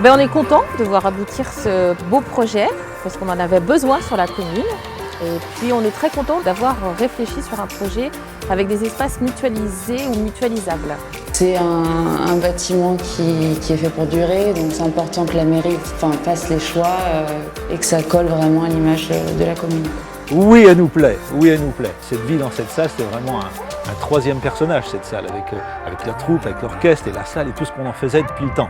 On est content de voir aboutir ce beau projet parce qu'on en avait besoin sur la commune. Et puis on est très content d'avoir réfléchi sur un projet avec des espaces mutualisés ou mutualisables. C'est un bâtiment qui est fait pour durer, donc c'est important que la mairie fasse les choix et que ça colle vraiment à l'image de la commune. Oui, elle nous plaît, oui, elle nous plaît. Cette vie dans cette salle, c'était vraiment un troisième personnage, cette salle, avec la troupe, avec l'orchestre et la salle et tout ce qu'on en faisait depuis le temps.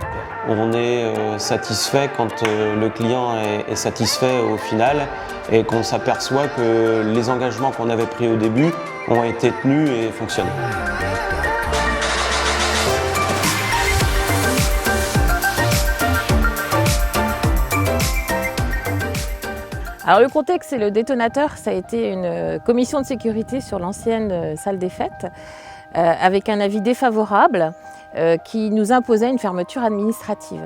On est satisfait quand le client est satisfait au final et qu'on s'aperçoit que les engagements qu'on avait pris au début ont été tenus et fonctionnent. Alors le contexte et le détonateur, ça a été une commission de sécurité sur l'ancienne salle des fêtes avec un avis défavorable qui nous imposait une fermeture administrative.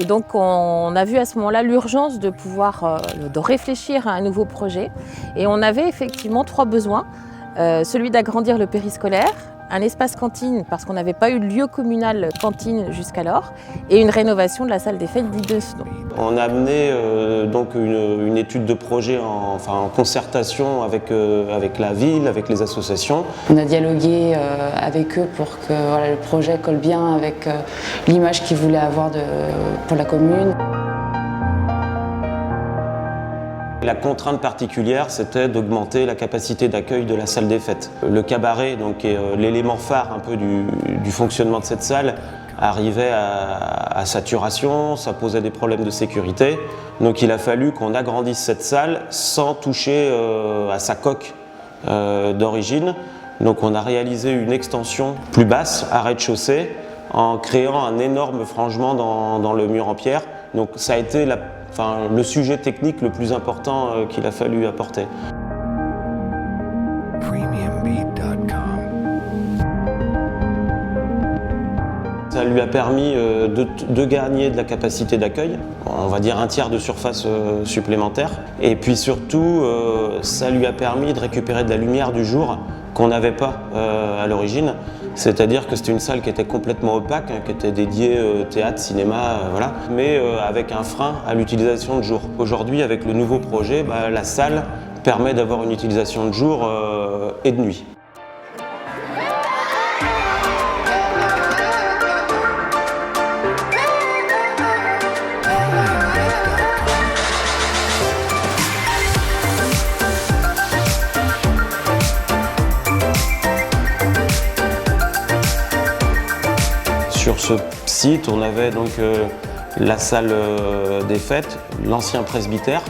Et donc on a vu à ce moment-là l'urgence de pouvoir de réfléchir à un nouveau projet. Et on avait effectivement 3 besoins, celui d'agrandir le périscolaire, un espace cantine parce qu'on n'avait pas eu de lieu communal cantine jusqu'alors et une rénovation de la salle des fêtes dite de Senon. On a amené donc une étude de projet en concertation avec la ville, avec les associations. On a dialogué avec eux pour que le projet colle bien avec l'image qu'ils voulaient avoir pour la commune. La contrainte particulière, c'était d'augmenter la capacité d'accueil de la salle des fêtes. Le cabaret, donc, est l'élément phare un peu du fonctionnement de cette salle, arrivait à saturation, ça posait des problèmes de sécurité. Donc il a fallu qu'on agrandisse cette salle sans toucher à sa coque d'origine. Donc on a réalisé une extension plus basse à rez-de-chaussée en créant un énorme frangement dans le mur en pierre. Donc ça a été le sujet technique le plus important qu'il a fallu apporter. Ça lui a permis de gagner de la capacité d'accueil, on va dire un tiers de surface supplémentaire. Et puis surtout, ça lui a permis de récupérer de la lumière du jour qu'on n'avait pas à l'origine. C'est-à-dire que c'était une salle qui était complètement opaque, qui était dédiée théâtre, cinéma, voilà, mais avec un frein à l'utilisation de jour. Aujourd'hui, avec le nouveau projet, la salle permet d'avoir une utilisation de jour et de nuit. Sur ce site, on avait donc la salle des fêtes, l'ancien presbytère,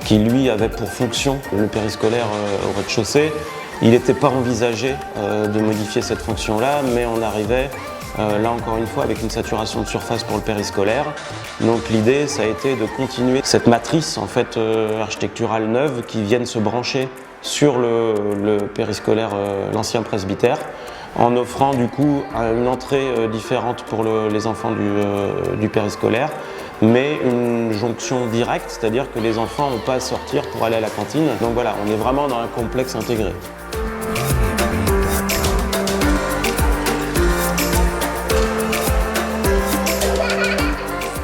qui lui avait pour fonction le périscolaire au rez-de-chaussée. Il n'était pas envisagé de modifier cette fonction-là, mais on arrivait là encore une fois avec une saturation de surface pour le périscolaire. Donc l'idée, ça a été de continuer cette matrice en fait architecturale neuve qui vienne se brancher sur le périscolaire, l'ancien presbytère, en offrant du coup une entrée différente pour les enfants du périscolaire, mais une jonction directe, c'est-à-dire que les enfants n'ont pas à sortir pour aller à la cantine. Donc voilà, on est vraiment dans un complexe intégré.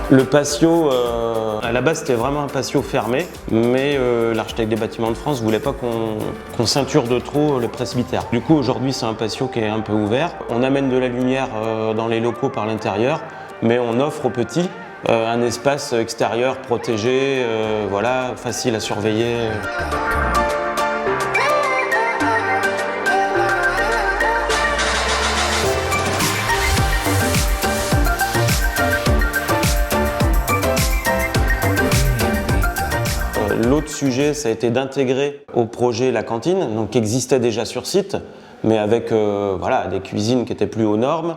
Le patio, à la base c'était vraiment un patio fermé, mais l'architecte des bâtiments de France ne voulait pas qu'on ceinture de trop le presbytère. Du coup aujourd'hui c'est un patio qui est un peu ouvert. On amène de la lumière dans les locaux par l'intérieur, mais on offre aux petits un espace extérieur protégé, voilà, facile à surveiller. L'autre sujet, ça a été d'intégrer au projet la cantine, donc qui existait déjà sur site, mais avec des cuisines qui étaient plus aux normes.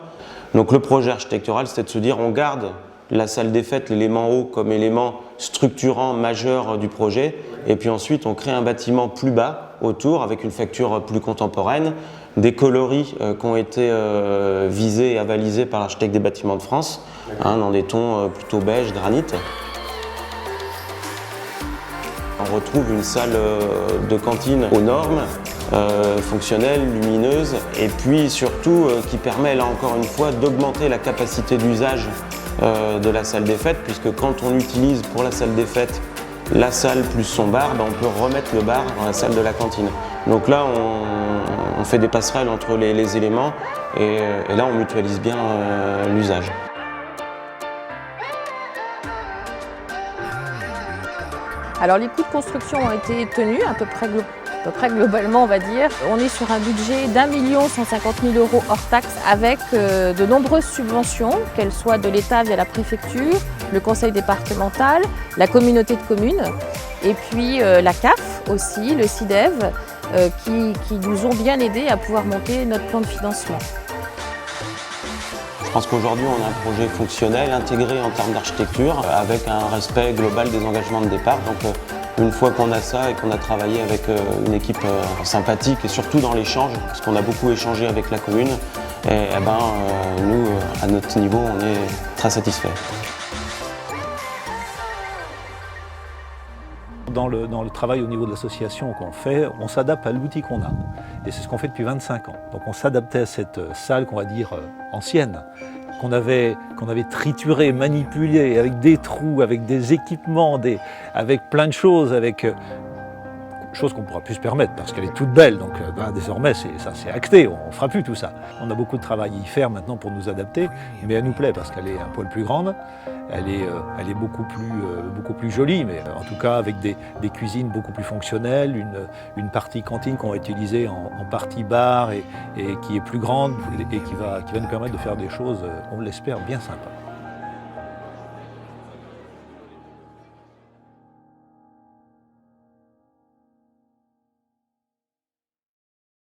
Donc le projet architectural, c'était de se dire on garde la salle des fêtes, l'élément haut, comme élément structurant majeur du projet, et puis ensuite on crée un bâtiment plus bas autour avec une facture plus contemporaine, des coloris qui ont été visés et avalisés par l'architecte des bâtiments de France, dans des tons plutôt beige, granit. On retrouve une salle de cantine aux normes, fonctionnelle, lumineuse, et puis surtout qui permet là encore une fois d'augmenter la capacité d'usage de la salle des fêtes, puisque quand on utilise pour la salle des fêtes la salle plus son bar, on peut remettre le bar dans la salle de la cantine. Donc là, on fait des passerelles entre les éléments et là, on mutualise bien l'usage. Alors les coûts de construction ont été tenus à peu près globalement, on va dire. On est sur un budget d'1 150 000 € hors taxe avec de nombreuses subventions, qu'elles soient de l'État via la préfecture, le conseil départemental, la communauté de communes et puis la CAF aussi, le CIDEV, qui nous ont bien aidés à pouvoir monter notre plan de financement. Je pense qu'aujourd'hui, on a un projet fonctionnel, intégré en termes d'architecture, avec un respect global des engagements de départ. Donc, une fois qu'on a ça et qu'on a travaillé avec une équipe sympathique et surtout dans l'échange, parce qu'on a beaucoup échangé avec la commune, nous, à notre niveau, on est très satisfaits. Dans le travail au niveau de l'association qu'on fait, on s'adapte à l'outil qu'on a. Et c'est ce qu'on fait depuis 25 ans. Donc on s'adaptait à cette salle qu'on va dire ancienne, qu'on avait triturée, manipulée, avec des trous, avec des équipements, avec plein de choses, avec chose qu'on ne pourra plus se permettre parce qu'elle est toute belle. Donc désormais, c'est acté, on ne fera plus tout ça. On a beaucoup de travail à y faire maintenant pour nous adapter, mais elle nous plaît parce qu'elle est un poil plus grande. Elle est beaucoup plus jolie, mais en tout cas avec des cuisines beaucoup plus fonctionnelles, une partie cantine qu'on va utiliser en partie bar et qui est plus grande et qui va nous permettre de faire des choses, on l'espère, bien sympas.